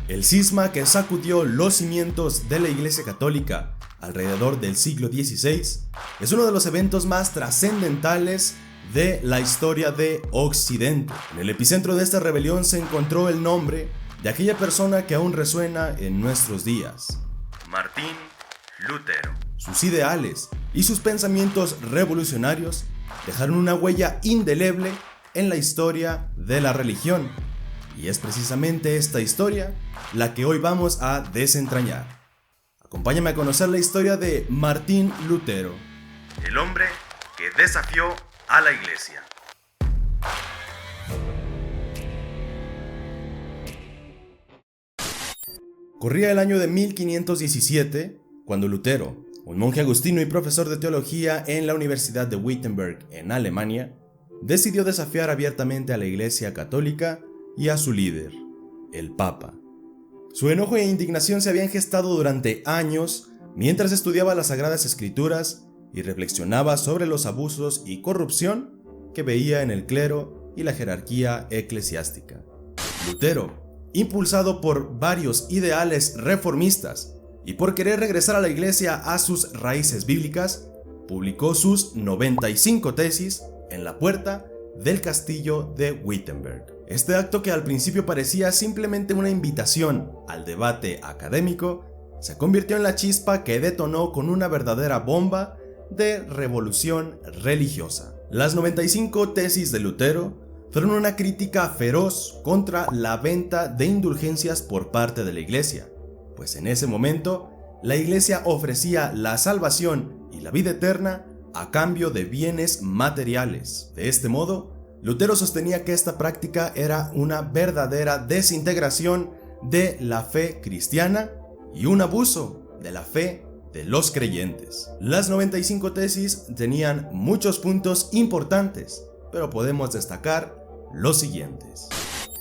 El cisma que sacudió los cimientos de la Iglesia Católica alrededor del siglo XVI es uno de los eventos más trascendentales de la historia de Occidente. En el epicentro de esta rebelión se encontró el nombre de aquella persona que aún resuena en nuestros días: Martín Lutero. Sus ideales y sus pensamientos revolucionarios dejaron una huella indeleble en la historia de la religión. Y es precisamente esta historia la que hoy vamos a desentrañar. Acompáñame a conocer la historia de Martín Lutero, el hombre que desafió a la Iglesia. Corría el año de 1517 cuando Lutero, un monje agustino y profesor de teología en la Universidad de Wittenberg en Alemania, decidió desafiar abiertamente a la Iglesia Católica y a su líder, el Papa. Su enojo e indignación se habían gestado durante años mientras estudiaba las Sagradas Escrituras y reflexionaba sobre los abusos y corrupción que veía en el clero y la jerarquía eclesiástica. Lutero, impulsado por varios ideales reformistas y por querer regresar a la Iglesia a sus raíces bíblicas, publicó sus 95 tesis en la puerta del castillo de Wittenberg. Este acto, que al principio parecía simplemente una invitación al debate académico, se convirtió en la chispa que detonó con una verdadera bomba de revolución religiosa. Las 95 tesis de Lutero fueron una crítica feroz contra la venta de indulgencias por parte de la Iglesia, pues en ese momento la Iglesia ofrecía la salvación y la vida eterna a cambio de bienes materiales. De este modo, Lutero sostenía que esta práctica era una verdadera desintegración de la fe cristiana y un abuso de la fe de los creyentes. Las 95 tesis tenían muchos puntos importantes, pero podemos destacar los siguientes.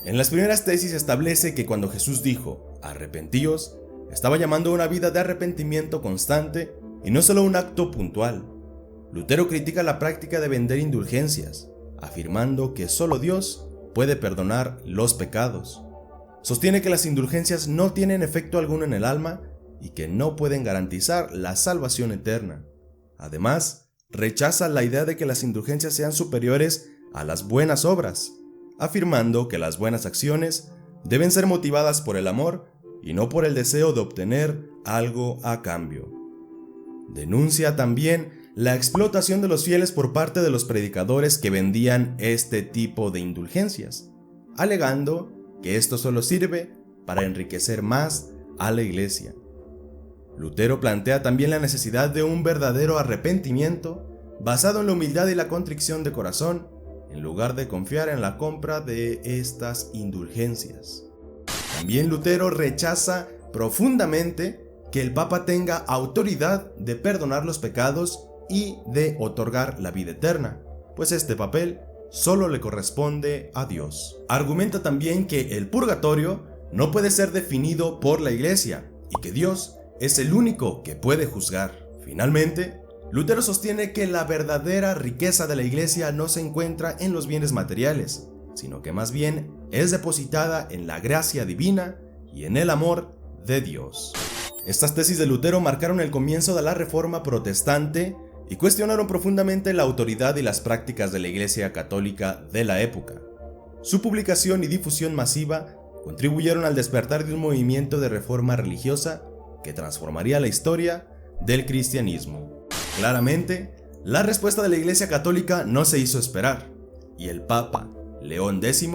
En las primeras tesis establece que cuando Jesús dijo "arrepentíos", estaba llamando a una vida de arrepentimiento constante y no solo un acto puntual. Lutero critica la práctica de vender indulgencias, afirmando que solo Dios puede perdonar los pecados. Sostiene que las indulgencias no tienen efecto alguno en el alma y que no pueden garantizar la salvación eterna. Además, rechaza la idea de que las indulgencias sean superiores a las buenas obras, afirmando que las buenas acciones deben ser motivadas por el amor y no por el deseo de obtener algo a cambio. Denuncia también la explotación de los fieles por parte de los predicadores que vendían este tipo de indulgencias, alegando que esto solo sirve para enriquecer más a la Iglesia. Lutero plantea también la necesidad de un verdadero arrepentimiento basado en la humildad y la contrición de corazón, en lugar de confiar en la compra de estas indulgencias. También Lutero rechaza profundamente que el Papa tenga autoridad de perdonar los pecados y de otorgar la vida eterna, pues este papel solo le corresponde a Dios. Argumenta también que el purgatorio no puede ser definido por la Iglesia y que Dios es el único que puede juzgar. Finalmente, Lutero sostiene que la verdadera riqueza de la Iglesia no se encuentra en los bienes materiales, sino que más bien es depositada en la gracia divina y en el amor de Dios. Estas tesis de Lutero marcaron el comienzo de la Reforma protestante y cuestionaron profundamente la autoridad y las prácticas de la Iglesia Católica de la época. Su publicación y difusión masiva contribuyeron al despertar de un movimiento de reforma religiosa que transformaría la historia del cristianismo. Claramente, la respuesta de la Iglesia Católica no se hizo esperar, y el Papa León X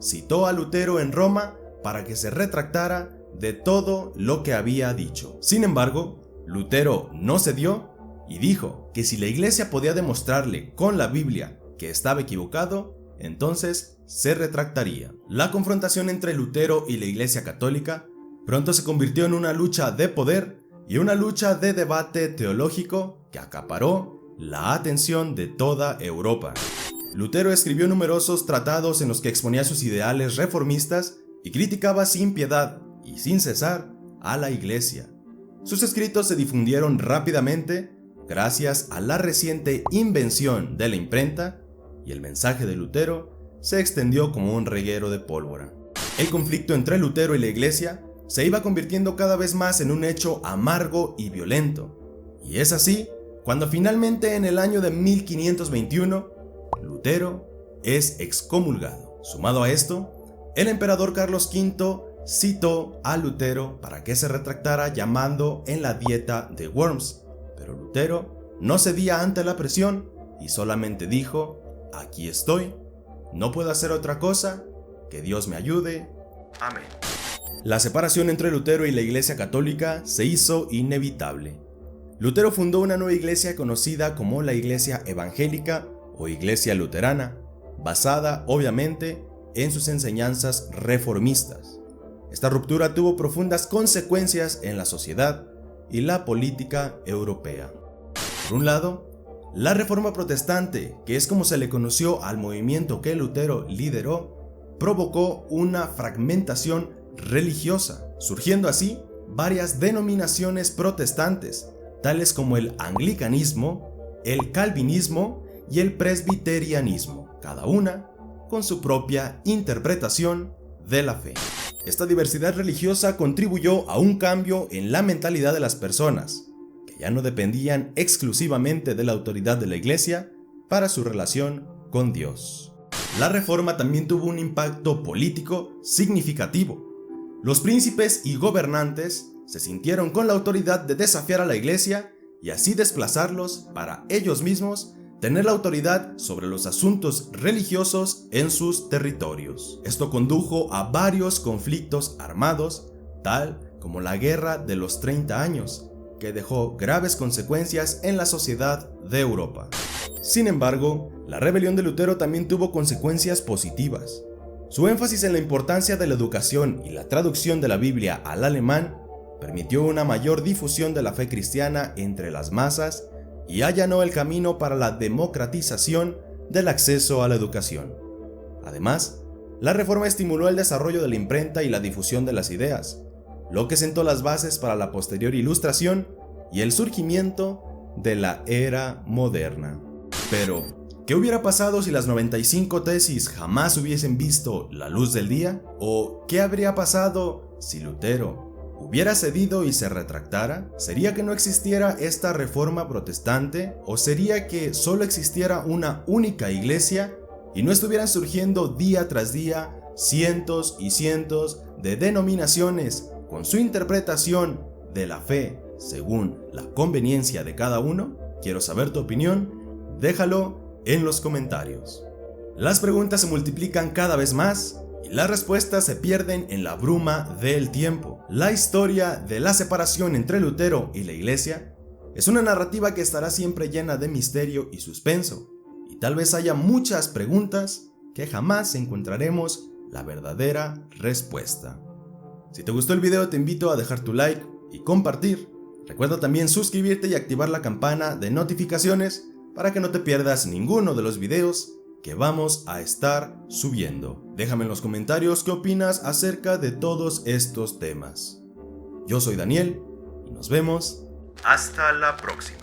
citó a Lutero en Roma para que se retractara de todo lo que había dicho. Sin embargo, Lutero no cedió y dijo que si la Iglesia podía demostrarle con la Biblia que estaba equivocado, entonces se retractaría. La confrontación entre Lutero y la Iglesia Católica pronto se convirtió en una lucha de poder y una lucha de debate teológico que acaparó la atención de toda Europa. Lutero escribió numerosos tratados en los que exponía sus ideales reformistas y criticaba sin piedad y sin cesar a la Iglesia. Sus escritos se difundieron rápidamente gracias a la reciente invención de la imprenta, y el mensaje de Lutero se extendió como un reguero de pólvora. El conflicto entre Lutero y la Iglesia se iba convirtiendo cada vez más en un hecho amargo y violento. Y es así cuando finalmente en el año de 1521, Lutero es excomulgado. Sumado a esto, el emperador Carlos V citó a Lutero para que se retractara llamando en la Dieta de Worms, pero Lutero no cedía ante la presión y solamente dijo: aquí estoy, no puedo hacer otra cosa, que Dios me ayude, amén. La separación entre Lutero y la Iglesia Católica se hizo inevitable. Lutero fundó una nueva iglesia conocida como la Iglesia Evangélica o Iglesia Luterana, basada obviamente en sus enseñanzas reformistas. Esta ruptura tuvo profundas consecuencias en la sociedad y la política europea. Por un lado, la Reforma Protestante, que es como se le conoció al movimiento que Lutero lideró, provocó una fragmentación religiosa, surgiendo así varias denominaciones protestantes, tales como el anglicanismo, el calvinismo y el presbiterianismo, cada una con su propia interpretación de la fe. Esta diversidad religiosa contribuyó a un cambio en la mentalidad de las personas, que ya no dependían exclusivamente de la autoridad de la Iglesia para su relación con Dios. La Reforma también tuvo un impacto político significativo. Los príncipes y gobernantes se sintieron con la autoridad de desafiar a la Iglesia y así desplazarlos para ellos mismos tener la autoridad sobre los asuntos religiosos en sus territorios. Esto condujo a varios conflictos armados, tal como la Guerra de los 30 años, que dejó graves consecuencias en la sociedad de Europa. Sin embargo, la rebelión de Lutero también tuvo consecuencias positivas. Su énfasis en la importancia de la educación y la traducción de la Biblia al alemán permitió una mayor difusión de la fe cristiana entre las masas y allanó el camino para la democratización del acceso a la educación. Además, la reforma estimuló el desarrollo de la imprenta y la difusión de las ideas, lo que sentó las bases para la posterior Ilustración y el surgimiento de la era moderna. Pero, ¿qué hubiera pasado si las 95 tesis jamás hubiesen visto la luz del día? ¿O qué habría pasado si Lutero hubiera cedido y se retractara? ¿Sería que no existiera esta reforma protestante? ¿O sería que solo existiera una única iglesia y no estuvieran surgiendo día tras día cientos y cientos de denominaciones con su interpretación de la fe según la conveniencia de cada uno? Quiero saber tu opinión, déjalo en los comentarios. Las preguntas se multiplican cada vez más y las respuestas se pierden en la bruma del tiempo. La historia de la separación entre Lutero y la Iglesia es una narrativa que estará siempre llena de misterio y suspenso, y tal vez haya muchas preguntas que jamás encontraremos la verdadera respuesta. Si te gustó el video, te invito a dejar tu like y compartir. Recuerda también suscribirte y activar la campana de notificaciones para que no te pierdas ninguno de los videos que vamos a estar subiendo. Déjame en los comentarios qué opinas acerca de todos estos temas. Yo soy Daniel y nos vemos hasta la próxima.